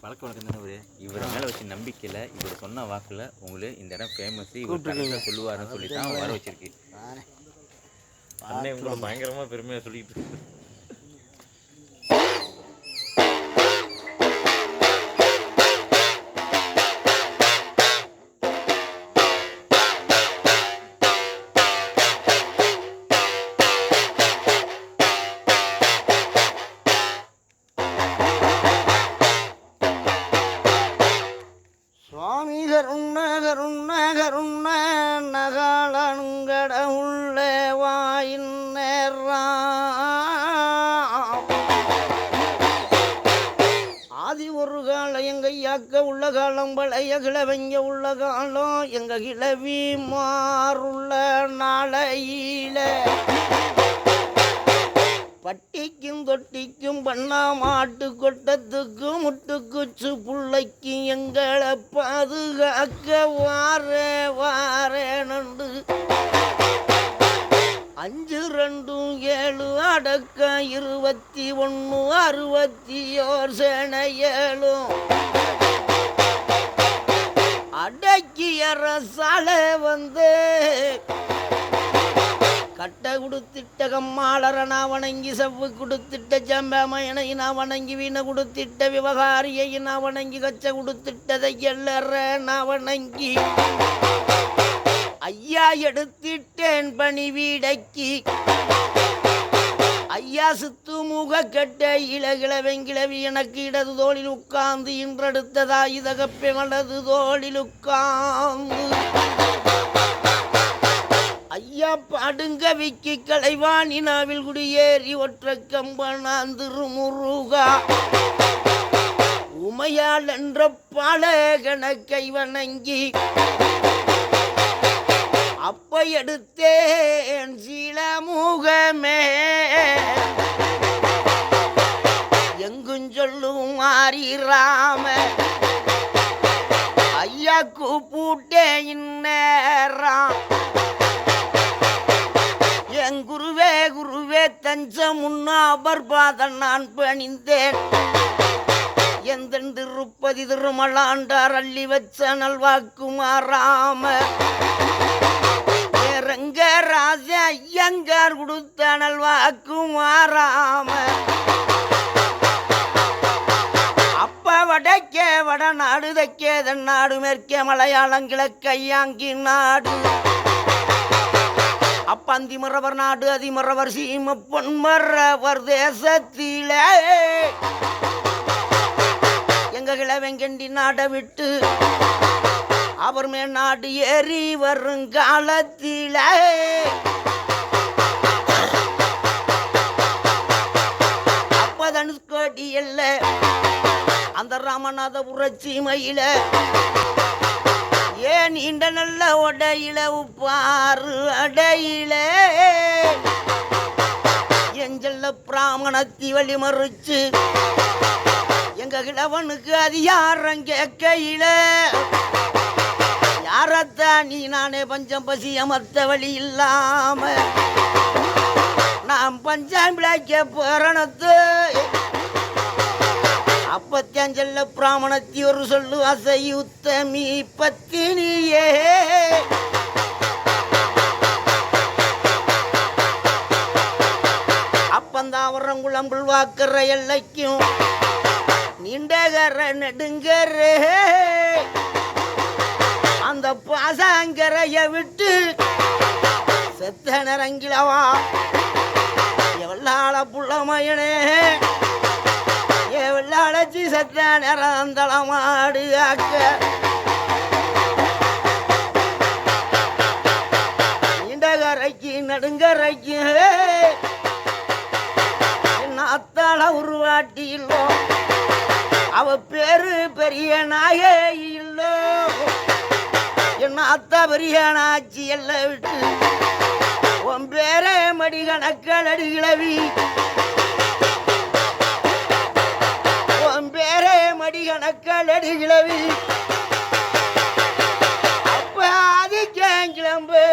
பழக்க வழக்கம் தானே இவரை மேலே வச்சு நம்பிக்கையில் இவர் சொன்ன வாக்கில் உங்களுக்கு இந்த இடம் ஃபேமஸ் இவர் கரெக்டாக சொல்லுவாருன்னு சொல்லி தான் வர வச்சிருக்கு. அண்ணன் உங்களை பயங்கரமாக பெருமையாக சொல்லிக்கிட்டு இருக்கு. சுவாமி கருண கருண கருண நகாலங்கட உள்ள வாயின் ஆதி ஒரு காலம் எங்க ஐயாக்க உள்ள காலம் பழைய கிழவங்க உள்ள காலம் எங்க கிழவி மாறுள்ள நாளையில பட்டிக்கும் தொட்டிக்கும் பண்ணா மாட்டு கொட்டத்துக்கும் முட்டுக்குச்சு புள்ளைக்கு எங்களை பாதுகாக்க வாரேனண்டு 5 2 7 அடக்க 21 61 சேனையலும் அடக்கி அரசால வந்து கட்டை கொடுத்திட்ட கம்மாளரை நான் வணங்கி செவ்வு கொடுத்திட்ட ஜம்பமயனை நான் வணங்கி வீணை கொடுத்திட்ட விவகாரியை நான் வணங்கி கச்சை கொடுத்திட்டதை எல்லற நான் வணங்கி ஐயா எடுத்திட்டேன் பணி வீடைக்கு ஐயா சித்து முக கட்ட இளகிழவெங்கிழவி எனக்கு இடது தோளில் உட்கார்ந்து இன்றெடுத்ததா இதகப்பே வலது தோளில் உட்கார்ந்து ஐயா பாடுங்க விக்கி கலைவானினாவில் குடியேறி ஒற்ற கம்பனான் திருமுருகா உமையால் என்ற பாலகணக்கை வணங்கி அப்ப எடுத்தேன் சீலமுகமே எங்கும் சொல்லும் மாறிராம ஐயா கூப்பிட்டேன் இந்நேரம் என் குருவே குருவே தஞ்ச முன்னாபர் பாதம் நான் பணிந்தேன் எந்த திருப்பதி திருமலாண்டார் அள்ளி வச்ச நல்வாக்கு மாறாம ரங்க ராஜ ஐயங்கார் கொடுத்த நல்வாக்கு மாறாம அப்ப வடக்கே வடநாடு தெக்கே தென்னாடு மேற்கே மலையாளம் கிழக்கையாங்கி நாடு அப்பந்தி மறவர் நாடு அதிமறவர் சீம பொன்மறவர் தேசத்திலே எங்க கிழவெங்கண்டி நாடை விட்டு அவர் மேல் நாடு ஏறி வருங்காலத்திலே அப்ப தனுஷ்கோடி எல்ல அந்த ராமநாதபுர சீமையில ஏன் நீண்ட நல்ல உடையில உப்பாறு அடையில எஞ்சல்ல பிராமணத்தி வழி மறுச்சு எங்க கிழவனுக்கு அதிகாரம் கேட்கையில யாரத்தான் நீ நானே பஞ்சம் பசி அமர்த்த வழி இல்லாம நாம் பஞ்சம் பிழைக்க போறனத்து அப்பத்தியஞ்சல்ல பிராமணத்தி ஒரு சொல்லு அசையுத்தமி பத்தினியே அப்பந்தாவரங்குளம் புல்வாக்கற எல்லைக்கும் நீண்டகர நெடுங்கரே அந்த பாசாங்கரைய விட்டு செத்த நிறங்கிலவா எவளாள புள்ளமயனே வெள்ளாளச்சி சத்த நிறந்தளமாடு ஆக்க நீண்டகரைக்கு நடுங்கரைக்கு அத்தாள உருவாட்டி இல்லோ அவ பேரு பெரிய நாயே இல்லோ என்ன அத்தா பெரிய நாச்சி எல்லாம் விட்டு உன் பேரே மடி கணக்கள் அடிகிழவி பேரே மடி கணக்கள் அடிகிழவி அப்ப ஆதிக்கிளம்பு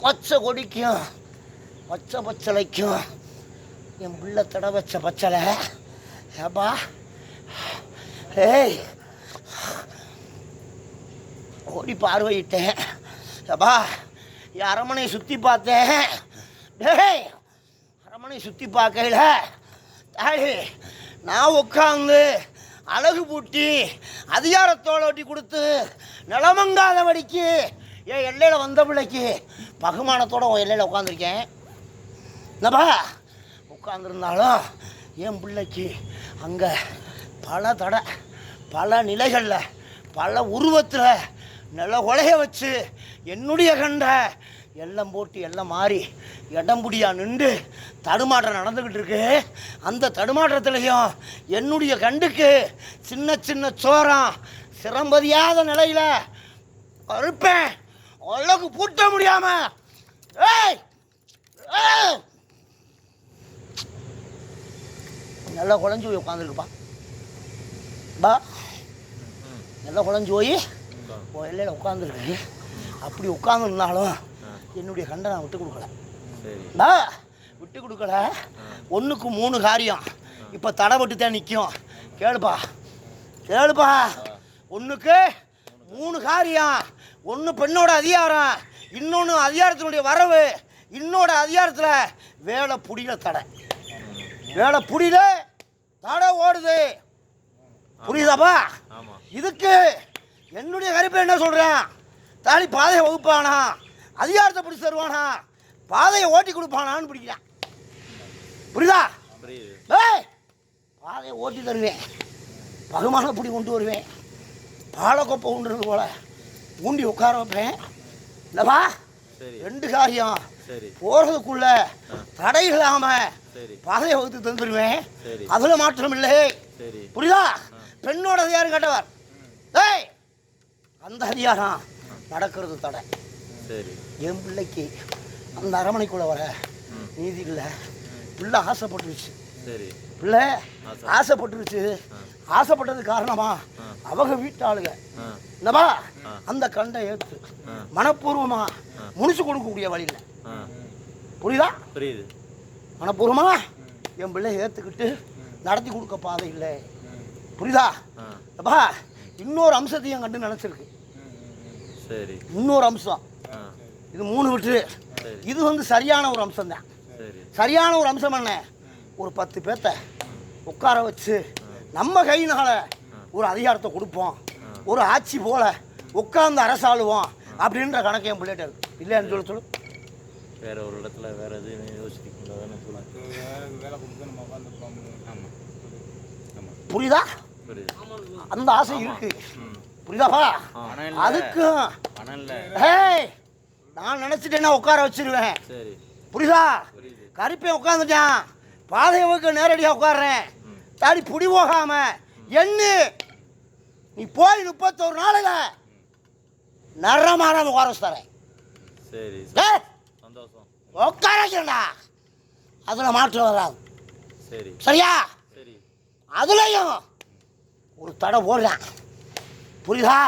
பச்சை கொடிக்கும் பச்சை பச்சளைக்கும் என் பிள்ளை தடை வச்ச பச்சலை ஏப்பா ஏய் ஓடி பார்வையிட்டேன் ஏப்பா என் அரமனையை சுற்றி பார்த்தேன் டேய் அரமனை சுற்றி பார்க்கையில் தாடி நான் உட்காந்து அழகு பூட்டி அதிகாரத்தோடு ஒட்டி கொடுத்து நிலமங்காதபடிக்கு என் எல்லையில் வந்த பிள்ளைக்கு பகுமானத்தோடு உன் எல்லையில் உட்காந்துருக்கேன் என்னப்பா உட்காந்துருந்தாலும் என் பிள்ளைக்கு அங்கே பல தடை பல நிலைகளில் பல உருவத்தில் நில உலைய வச்சு என்னுடைய கண்ட எல்லாம் போட்டு எல்லாம் மாறி இடம்புடியா நின்று தடுமாற்றம் நடந்துக்கிட்டு இருக்கு. அந்த தடுமாற்றத்துலேயும் என்னுடைய கண்டுக்கு சின்ன சின்ன சோரம் சிரம்பதியாத நிலையில் இருப்பேன். அளவுக்கு பூட்ட முடியாம ஏய் நல்லா குழஞ்சி போய் உட்காந்துருக்குப்பா பா நல்லா குழஞ்சி போய் எல்லையில் உட்காந்துருக்கு. அப்படி உட்காந்துருந்தாலும் என்னுடைய கண்டை நான் விட்டு கொடுக்கல விட்டு கொடுக்கல. 1க்கு 3 காரியம் இப்போ தடைப்பட்டு தான் நிற்கும். கேளுப்பா 1க்கு 3 காரியம். 1 பெண்ணோட அதிகாரம், இன்னொன்று அதிகாரத்தினுடைய வரவு, இன்னொரு அதிகாரத்தில் வேலை புடியில தடை. வேலை புடியில தடை ஓடுது. புரியுதாப்பா? இதுக்கு என்னுடைய கருப்பை என்ன சொல்கிறேன்? தாலி பாதையை வகுப்பானா, அதிகாரத்தை பிடிச்சி தருவானா, பாதையை ஓட்டி கொடுப்பானான்னு பிடிக்கிறான். புரியுதா? ஏய் பாதையை ஓட்டி தருவேன், பகுமான பிடி கொண்டு வருவேன், பாலக்கொப்பை கொண்டுறது போல ஊண்டி உட்கார வைப்பேன். இல்லைப்பா 2 காரியம் போகிறதுக்குள்ள தடை இல்லாமல் பாதையை வகுத்து தந்துடுவேன். அதில் மாற்றம் இல்லை. புரியுதா? பெண்ணோட அதிகாரம் கேட்டவர் ஏய் அந்த அதிகாரம் நடக்கிறது தடை. என் பிள்ளைக்கு அந்த அரமனைக்குள்ள வர நீதி இல்லை. பிள்ளை ஆசைப்பட்டுருச்சு. பிள்ளை ஆசைப்பட்டுருச்சு. ஆசைப்பட்டது காரணமா அவங்க வீட்டாளுங்க என்னப்பா அந்த கண்டை ஏற்று மனப்பூர்வமா முடிச்சு கொடுக்கக்கூடிய வழியில். புரியுதா? புரியுது. மனப்பூர்வமா என் பிள்ளை ஏற்றுக்கிட்டு நடத்தி கொடுக்க பாதை இல்லை. புரியுதா? அப்பா இன்னொரு அம்சத்தையும் கண்டு நினச்சிருக்கு. சரி இன்னொரு அம்சம் இது 3 விட்டு இது சரியான ஒரு அம்சம் தான். சரியான ஒரு அம்சம் என்ன? ஒரு 10 பேர்த்த உட்கார வச்சு நம்ம கையினால ஒரு அதிகாரத்தை கொடுப்போம், ஒரு ஆட்சி போல உட்கார்ந்து அரசாளுவோம் அப்படின்ற கணக்கு என் பிள்ளைகிட்ட இருக்கு. இல்லைன்னு சொல்லு. வேற ஒரு இடத்துல வேற எதுவும் யோசிக்கிறீங்களா? புரியுதா? அந்த ஆசை இருக்கு. புரியுதாப்பா? அதுக்கும் நான் நினைச்சிட்டேன்னா உட்கார வச்சிருவேன். புரியுதா? கருப்பை உட்காந்துட்டான், பாதையை வைக்க நேரடியாக உட்காடுறேன். தாடி புடி போகாம என்ன நீ போய் 31 நாளில் நரமான உட்கார வச்சுறேன். உட்கார வச்சுடா, அதில் மாற்றம் வராது. சரியா? அதுலயும் ஒரு தடை போடுறேன். புரியுதா?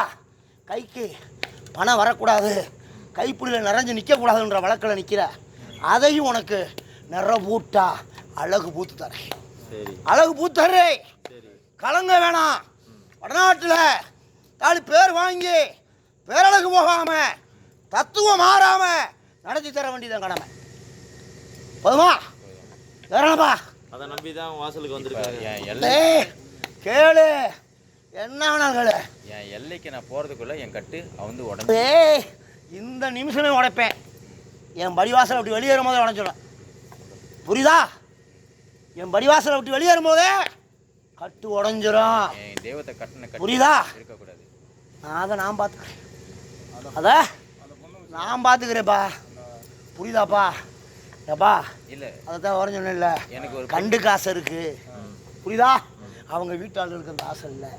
கைக்கு பணம் வரக்கூடாது, கைப்பிடியில் நிறைஞ்சு நிற்கக்கூடாதுன்ற வழக்கில் நிற்கிற அதையும் உனக்கு நிறபூட்டா அழகு பூத்து தரேன். அழகு பூத்தரே கலங்க வேணாம். வடநாட்டில் தாலி பேர் வாங்கி பேரழகு போகாம தத்துவம் மாறாம நடத்தி தர வேண்டியதான் கடமை. போதுமா? வேறப்பா அதை நம்பி தான் வாசலுக்கு வந்திருக்காங்க. கேளு, என்ன வேணாலும் கேளு. என் எல்லைக்கு நான் போகிறதுக்குள்ள என் கட்டு வந்து உடம்பு இந்த நிமிஷமே உடைப்பேன். என் படிவாசலை விட்டு வெளியேறும் போதே உடஞ்சிடும். புரியுதா? என் படிவாசலை விட்டு வெளியேறும் போதே கட்டு உடஞ்சிரும். தெய்வத்தை கட்டின. புரியுதா? இருக்கக்கூடாது. அதை நான் பார்த்துக்கிறேன். அதை நான் பார்த்துக்கிறேன்ப்பா. புரியுதாப்பா? ஏப்பா இல்லை அதை தான் வர சொன்னேன்ல, எனக்கு ஒரு கண்டுக்கு ஆசை இருக்கு. புரியுதா? அவங்க வீட்டாளர்களுக்கு அந்த ஆசை இல்லை.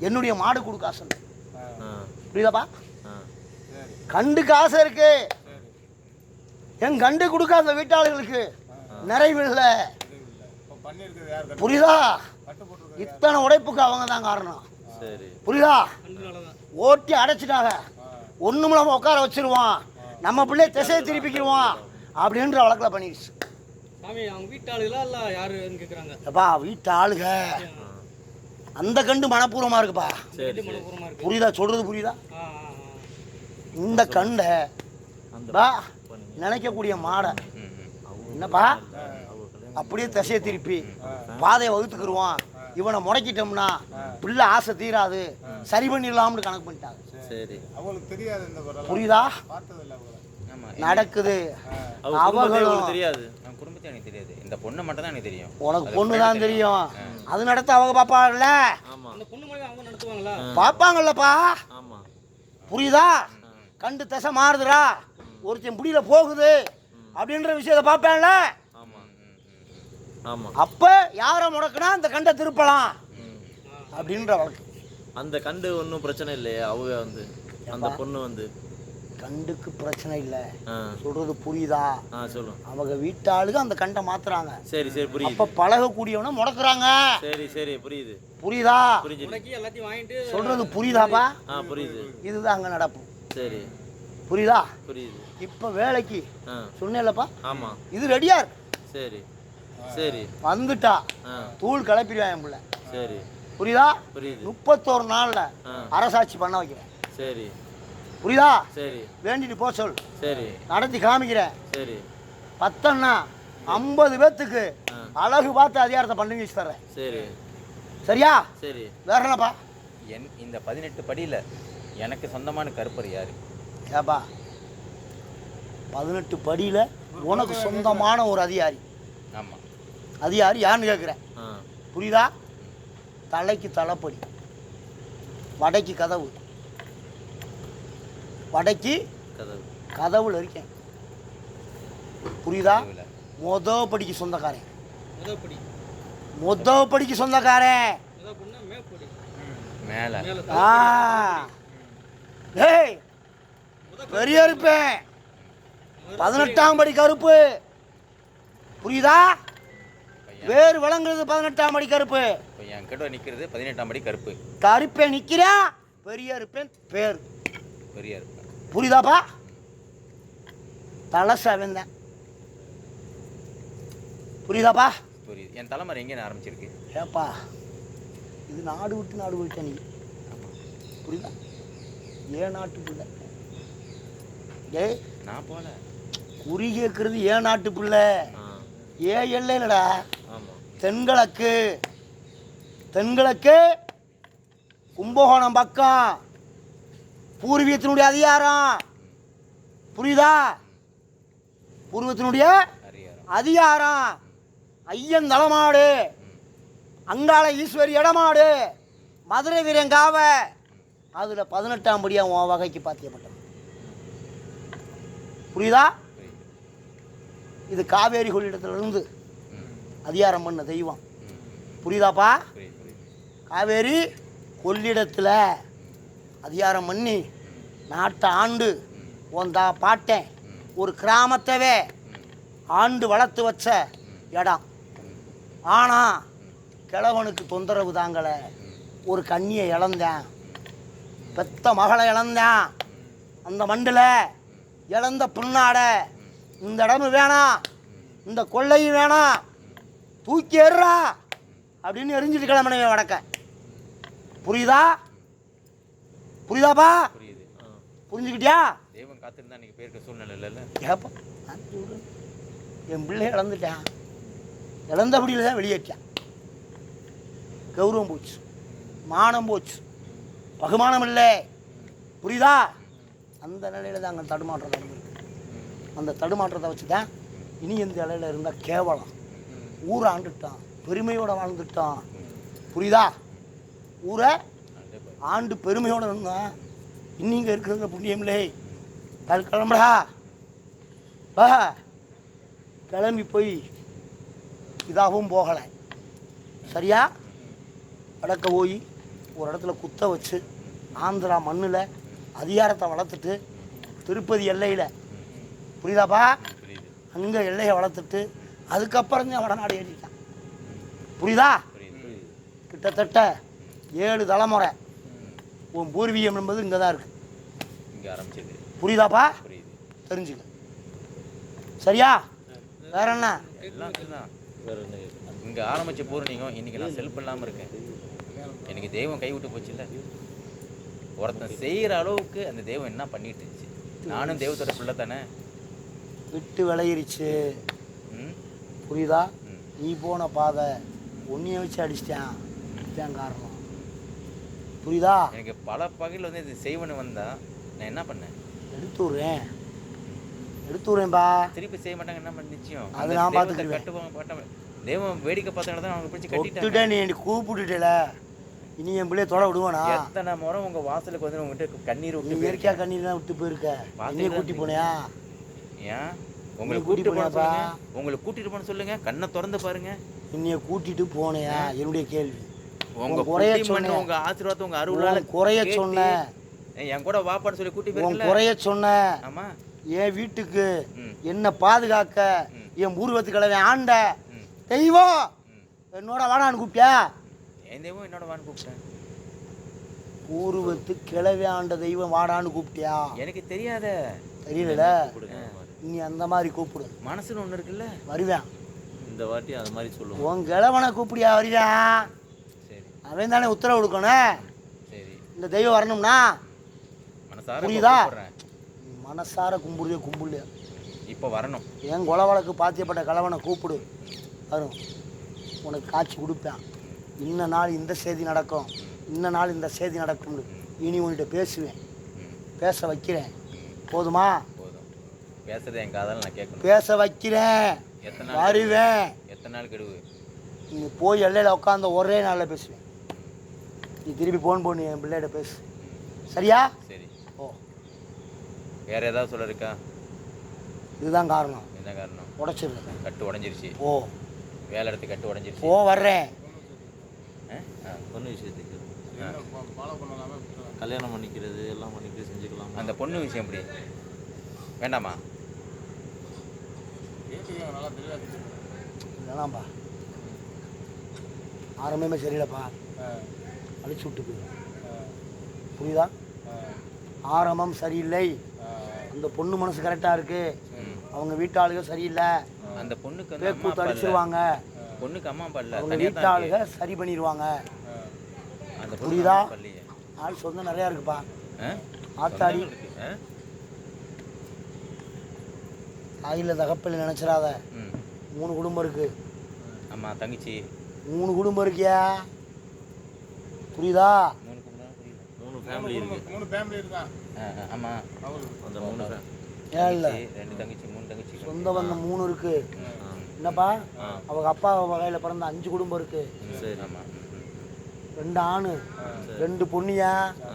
என்னுடைய மாடு கொடுக்க ஆசை இல்லை. புரியுதாப்பா? கண்டுக்கு ஆசை இருக்கு. என் கண்டு கொடுக்க அந்த வீட்டாளர்களுக்கு நிறைவு இல்லை. புரியுதா? இத்தனை உடைப்புக்கு அவங்க தான் காரணம். புரியுதா? ஓட்டி அடைச்சிட்டாங்க. ஒண்ணுமில்லாம உட்கார வச்சிருவான். நம்ம பிள்ளைய திசையை திருப்பிக்கிடுவோம் அப்படின்ற வழக்கில் பண்ணிடுச்சு. சாமி அவங்க வீட்டு ஆளுகளா இல்லை யாருன்னு கேட்குறாங்க. அப்பா வீட்டு ஆளுக அந்த கண்டு மனப்பூர்வமாக இருக்குப்பா. மனப்பூர்வமாக இருக்கு. புரியுதா சொல்கிறது புரியுதா? இந்த கண்டை பா நினைக்கக்கூடிய மாடை என்னப்பா அப்படியே திசையை திருப்பி பாதையை வகுத்துக்கிடுவான். இவனை முடக்கிட்டோம்னா பிள்ளை ஆசை தீராது, சரி பண்ணிடலாம்னு கணக்கு பண்ணிட்டாங்க. சரி, அவங்களுக்கு தெரியாது இந்த வரலாறு. புரியுதா? பார்த்ததில்ல அவங்கள. நடக்குது. அவங்களும் தெரியாது, என் குடும்பத்தை எனக்கு தெரியாது, இந்த பொண்ணை மட்டும் தான் எனக்கு தெரியும். உனக்கு பொண்ணு தான் தெரியும். அது நடத்த அவங்க பாப்பாங்கல்ல, அந்த பொண்ணு மாதிரி அவங்க நடத்துவாங்களா? பாப்பாங்கல்லப்பா. புரியுதா? கண்டு திசை மாறுதுடா, ஒருத்தன் புடியில போகுது அப்படின்ற விஷயத்தை பார்ப்பேன்ல. அப்ப யாரை முடக்குனா அந்த கண்டை திருப்பலாம் அப்படின்ற வழக்கு. அந்த கண்டு ஒன்றும் பிரச்சனை இல்லையே, அவங்க வந்து அந்த பொண்ணு வந்து கண்டுக்கு பிரச்சனை இல்லை. சொல்றது புரியுதா? சொல்லும். அவங்க வீட்டாளுக்கு அந்த கண்டை மாத்துறாங்க. சரி சரி புரியுது. அப்ப பழகக்கூடியவன முடக்குறாங்க. சரி சரி புரியுது. புரியுதா? எல்லாத்தையும் வாங்கிட்டு சொல்றது புரியுதாப்பா? புரியுது. இதுதான் அங்க நடப்பு. சரி புரியுதா? புரியுது. இப்ப வேலைக்கு சொன்னேன்லப்பா. ஆமா இது ரெடியா இருக்கு. சரி சரி வந்துட்டா தூள் கிளப்பிடுவேன் என் பிள்ளை. சரி புரியுதா? புரியுது. 31 நாள்ல அரசாட்சி பண்ண வைக்கிறேன். சரி புரியுதா? சரி வேண்டிட்டு போ சொல். சரி நடத்தி காமிக்கிறேன். சரி 10ன்னா 50 பேத்துக்கு அழகு பார்த்து அதிகாரத்தை பண்ணி வச்சு தர்றேன். சரி சரியா? சரி. வேற என்னப்பா? இந்த 18 படியில் எனக்கு சொந்தமான கருப்பர் யாரு? ஏப்பா 18 படியில் உனக்கு சொந்தமான ஒரு அதிகாரி. ஆமாம். அதிகாரி யாருன்னு கேட்குறேன். புரியுதா? தலைக்கு தலைப்படி, வடைக்கு கதவு, வடைக்கு கதவுல இருக்கேன். புரியுதா? மொதப்படிக்கு சொந்தக்காரன். மொதப்படிக்கு சொந்தக்காரன். மேலே ஏய் பெரிய இருப்பேன். 18ஆம் படி கருப்பு. புரியுதா? வேறு விளங்குறது 18ஆம் படி கருப்பு. இப்போ என் கிட்ட நிற்கிறது 18ஆம் படி கருப்பு. கருப்பே நிற்கிறா, பெரிய இருப்பேன் பேர். பெரிய இருப்பேன். புரியுதாப்பா? தலசா வந்தேன். புரியுதாப்பா? புரியுது. என் தலைமுறை எங்கே ஆரம்பிச்சிருக்கு? ஏப்பா இது நாடு விட்டு நாடு போயிட்ட நீ. புரியுதா? ஏன் நாட்டு பிள்ளை. ஏய் நான் போல குறி கேட்கறது ஏன் நாட்டு பிள்ளை. ஏன் எல்லைலடா தென்கிழக்கு. தென்கிழக்கு கும்பகோணம் பக்கம் பூர்வீகத்தினுடைய அதிகாரம். புரியுதா? பூர்வத்தினுடைய அதிகாரம். ஐயன் தலைமாடு, அங்காள ஈஸ்வரி இடமாடு, மதுரை வீரன் காவ. அதுல 18ஆம் படியா உன் வகைக்கு பாத்தியப்பட்டது. புரியுதா? இது காவேரி கொள்ளிடத்துல இருந்து அதிகாரம் பண்ண தெய்வம். புரியுதாப்பா? காவேரி கொள்ளிடத்துல அதிகாரம் பண்ணி நாட்டை ஆண்டு உன் பாட்டேன் ஒரு கிராமத்தவே ஆண்டு வளர்த்து வச்ச இடம். ஆனா கிழவனுக்கு தொந்தரவு தாங்கலை. ஒரு கண்ணியை இழந்தேன், பெத்த மகளை இழந்தேன். அந்த மண்டில் இழந்த பின்னாட இந்த இடமும் வேணாம், இந்த கொள்ளையும் வேணாம், தூக்கி எறா அப்படின்னு எரிஞ்சிட்டு கிளம்பினவே வடக்க. புரியுதா? புரியுதாப்பா? புரிஞ்சுக்கிட்டியா? தெய்வம் காத்திருந்தா இன்னைக்கு பேருக்கு சூழ்நிலை இல்லைல்ல. ஏப்பா என் பிள்ளைய இழந்துட்டேன், இழந்தபடியில் தான் வெளியேற்றேன். கௌரவம் போச்சு, மானம் போச்சு, பகுமானம் இல்லை. புரியுதா? அந்த நிலையில் தான் அங்கே தடுமாற்றம் நடந்திருக்கு. அந்த தடுமாற்றத்தை வச்சு தான் இனி இந்த இலையில் இருந்தால் கேவலம். ஊரை ஆண்டுட்டான், பெருமையோடு வாழ்ந்துட்டான். புரியுதா? ஊரை ஆண்டு பெருமையோடு இருந்தான். இன்னிங்க இருக்கிறது புண்ணியமில்லை. அது கிளம்புடா வா. கிளம்பி போய் இதாகவும் போகலை. சரியா? வடக்க போய் ஒரு இடத்துல குத்த வச்சு ஆந்திரா மண்ணில் அதிகாரத்தை வளர்த்துட்டு திருப்பதி எல்லையில், புரியுதாப்பா, அங்கே எல்லையை வளர்த்துட்டு அதுக்கப்புறம் தான் வடநாடு ஏறிட்டான். புரியுதா? கிட்டத்தட்ட 7 தலைமுறை உன் பூர்வீகம் என்பது இங்கே தான் இருக்குது. இங்கே ஆரம்பிச்சது. புரியுதாப்பா? தெரிஞ்சுக்க. சரியா? வேற என்ன? எல்லாம் இதுதான். வேற என்ன கேட்கணும்? இங்கே ஆரம்பிச்ச பூரணிங்க இன்னைக்கு நான் செல்ஃப் இல்லாமல் இருக்கேன். எனக்கு தெய்வம் கைவிட்டு போச்சு இல்லை. ஒருத்தன் செய்கிற அளவுக்கு அந்த தெய்வம் என்ன பண்ணிட்டு இருந்துச்சு. நானும் தெய்வத்தோட பிள்ளை தானே. விட்டு விளையிருச்சு. ம் புரியுதா? ம். நீ போன பாதை ஒன்னிய வச்சு அடிச்சிட்டேன். இதுதான் காரணம். புரியுதா? எனக்கு பல பகையில் வந்து இது செய்வனு வந்தா நான் என்ன பண்ணேன்? எடுத்து விட்றேன்பா. திருப்பி செய்ய மாட்டாங்க. என்ன பண்ண நிச்சயம்? அது நான் பார்த்துக்கிறேன். கட்டுவாங்க பாட்டாங்க. தெய்வம் வேடிக்கை பார்த்தனால தான் அவங்க பிடிச்சி கட்டிட்டாங்க. தொட்டுட்டேன். நீ கூப்பிட்டுட்டேல, இனி என் பிள்ளைய தொட விடுவானா? எத்தனை முறை உங்க வாசலுக்கு வந்து உங்ககிட்ட கண்ணீர் நீ விட்டு இயற்கையா கண்ணீர் விட்டு போயிருக்க. என்னைய கூட்டி போனியா? ஏன் உங்களை கூட்டிட்டு கூட்டிட்டு போன போனப்பா. சொல்லுங்க. உங்களை கூட்டிட்டு போன சொல்லுங்க. கண்ணை திறந்து பாருங்க. என்னைய கூட்டிட்டு போனையா? என்னுடைய கேள்வி. உங்க குறைய குறைய சொன்ன. உங்க ஆசீர்வாதம் உங்க அருளால குறைய சொன்ன. என் கூட வாப்பான்னு சொல்லி கூட்டி உன் போயிருக்கல. குறைய சொன்ன. ஆமா. என் வீட்டுக்கு ம். என்ன பாதுகாக்க என் பூர்வத்து கிழவன் ஆண்ட தெய்வம் என்னோட வாடான்னு கூப்பிட்டியா? என் தெய்வம் என்னோட வான்னு கூப்பிட்டேன். பூர்வத்து கிழவி ஆண்ட தெய்வம் வாடான்னு கூப்பிட்டியா? எனக்கு தெரியாத. தெரியல. கொடுங்க. நீ அந்த மாதிரி கூப்பிடு. மனசுன்னு ஒண்ணு இருக்குல்ல. வருவேன். இந்த வாட்டி அந்த மாதிரி சொல்லுவோம். உன் கிழவனை கூப்பிடியா? வருவேன். சரி அவன் தானே உத்தரவு கொடுக்கணும். சரி. இந்த தெய்வம் வரணும்னா மனசார புரியுதா? கூப்பிடுறேன். மனசார கும்பிடுதே கும்பிடலையா? இப்போ வரணும். என் கொலை வழக்கு பாத்தியப்பட்ட கிழவனை கூப்பிடு. வரும். உனக்கு காட்சி கொடுப்பேன். இன்ன நாள் இந்த செய்தி நடக்கும், இன்ன நாள் இந்த செய்தி நடக்கும்னு இனி உன்கிட்ட பேசுவேன். பேச வைக்கிறேன். போதுமா? போதும். பேசுறது என் காதால நான் கேட்கணும். பேச வைக்கிறேன். எத்தனை நாள் வருவேன். எத்தனை நாள் கெடுவு? நீ போய் எல்லையில் உட்காந்து ஒரே நாளில் பேசுவேன். நீ திருப்பி ஃபோன் பண்ணி என் பிள்ளைகிட்ட பேசு. சரியா? சரி. ஓ, வேற ஏதாவது சொல்ல இருக்கா? இதுதான் காரணம். என்ன காரணம்? உடச்சிடுறேன். கட்டு உடஞ்சிருச்சு. ஓ, வேலை இடத்து கட்டு உடஞ்சிருச்சு. ஓ வர்றேன். பொண்ணு விஷயத்துக்கு ஃபாலோ பண்ணலாமே. கல்யாணம் பண்ணிக்கிறது எல்லாம் பண்ணிக்கிட்டு செஞ்சுக்கலாம். அந்த பொண்ணு விஷயம் எப்படி? வேண்டாமா? கேட்டுக்கங்க, நல்லா தெரியாது. வேணாம்பா. ஆரம்பமே சரியில்லைப்பா. அழிச்சு விட்டு போயிடும். புரியுதா? ஆரம்பம் சரியில்லை. அந்த பொண்ணு மனசு கரெக்டாக இருக்கு. அவங்க வீட்டாளுக சரியில்லை. அந்த பொண்ணுக்கு வந்து அம்மா கூத்து அப்பா இல்ல. அடிச்சிருவாங்க. பொண்ணுக்கு அம்மா அப்பா இல்ல. அவங்க தனியா தான் வீட்டாளுக இருக்கு. சரி பண்ணிடுவாங்க. அந்த பொண்ணுக்கு புரியுதா? அம்மா அப்பா இல்லையே. ஆள் சொந்தம் நிறையா இருக்குப்பா. ஆ? ஆத்தாடி சொந்தங்கள் இருக்கு. ஆ? தாயில் தகப்பில் நினச்சிடாத. ம். 3 குடும்பம் இருக்கு. அம்மா தங்கச்சி 3 குடும்பம் இருக்கியா? புரியுதா? 3 குடும்பம் புரியல. 3 ஃபேமிலி இருக்கு. 3 ஃபேமிலி இருக்கான். ஆமா. அந்த 3 ஏன் இல்லை? 2 தங்கச்சி 3 தங்கச்சி. சொந்த பந்தம் 3 இருக்கு. ம். என்னப்பா? அவங்க அப்பா வகையில் பிறந்த 5 குடும்பம் இருக்கு. சரி. ஆமா. 2 ஆணு 2 பொண்ணியா? ஆ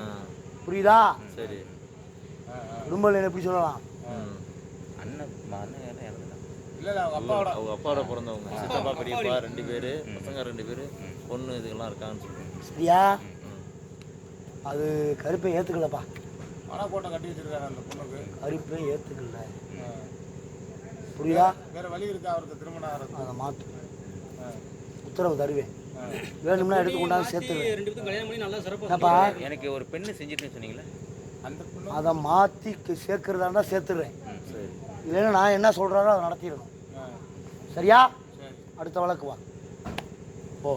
புரியுதா? சரி. குடும்பம் எப்படி சொல்லலாம்? அண்ணன் அண்ணன் யாரும் இறந்துட்டான். இல்ல இல்ல அவங்க அப்பாவோட அவங்க அப்பாவோட பிறந்தவங்க. சித்தப்பா பெரியப்பா 2 பேர், பசங்க 2 பேர், பொண்ணு இதுக்கெல்லாம் இருக்கான்னு சொல்லுவாங்க. சரியா? அது கருப்பை ஏற்றுக்கலப்பா. மனக்கோட்டை கட்டி வச்சிருக்காரு அந்த பொண்ணுக்கு. கருப்பை ஏற்றுக்கல. புரியுதா? வேற வழி இருக்கா அவருக்கு திருமணம் ஆகிறது? அதை மாற்று. உத்தரவு தருவேன். வேணும்னா எடுத்து கொண்டாந்து சேர்த்துருவேன். 2 பேரும் கல்யாணம் பண்ணி நல்லா சிறப்பா என்னப்பா? எனக்கு ஒரு பெண்ணு செஞ்சுட்டுன்னு சொன்னீங்களே. அந்த பொண்ணு அதை மாற்றி சேர்க்கறதா இருந்தால் சேர்த்துடுறேன். சரி. இல்லைன்னா நான் என்ன சொல்கிறாரோ அதை நடத்திடணும். சரியா? அடுத்த வழக்கு வா. ஓ,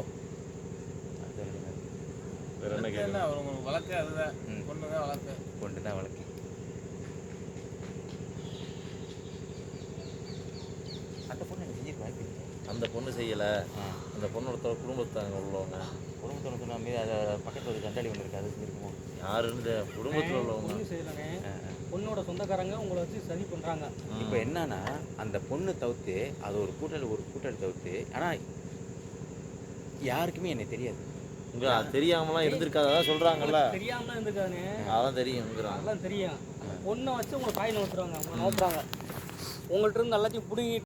வேற என்ன என்ன கேட்கணும்? அவங்க வழக்கே அதுதான். பொண்ணு தான் வழக்கு. கொண்டு தான் வளர்க்கு. அந்த பொண்ணு எனக்கு செஞ்சிருக்க வாய்ப்பு இல்லை. அந்த பொண்ணு செய்யல. அந்த பொண்ணோட குடும்பத்தாங்க உள்ளவங்க. குடும்பத்தோட சொன்ன மீது அதை பக்கத்தில் ஒரு கண்டாளி ஒன்று இருக்குது. அது செஞ்சிருக்குமோ? யாருன்னு குடும்பத்தில் உள்ளவங்க. ஒன்றும் செய்யலங்க. பொண்ணோட சொந்தக்காரங்க உங்களை வச்சு சதி பண்றாங்க. இப்போ என்னன்னா அந்த பொண்ணு தவிர்த்து அது ஒரு கூட்டல் தவிர்த்து, ஆனால் யாருக்குமே எனக்கு தெரியாது. உங்க தெரியாமலாம் இருந்திருக்காதா சொல்றாங்கல்ல. தெரியாம இருந்துக்கானே. அதான் தெரியுங்கிறாங்க. அதெல்லாம் தெரியும். பொண்ணை வச்சு உங்களை காய் நோத்துறாங்க. உங்களை நோத்துறாங்க. உங்கள்ட்ட இருந்து எல்லாத்தையும் பிடுங்கி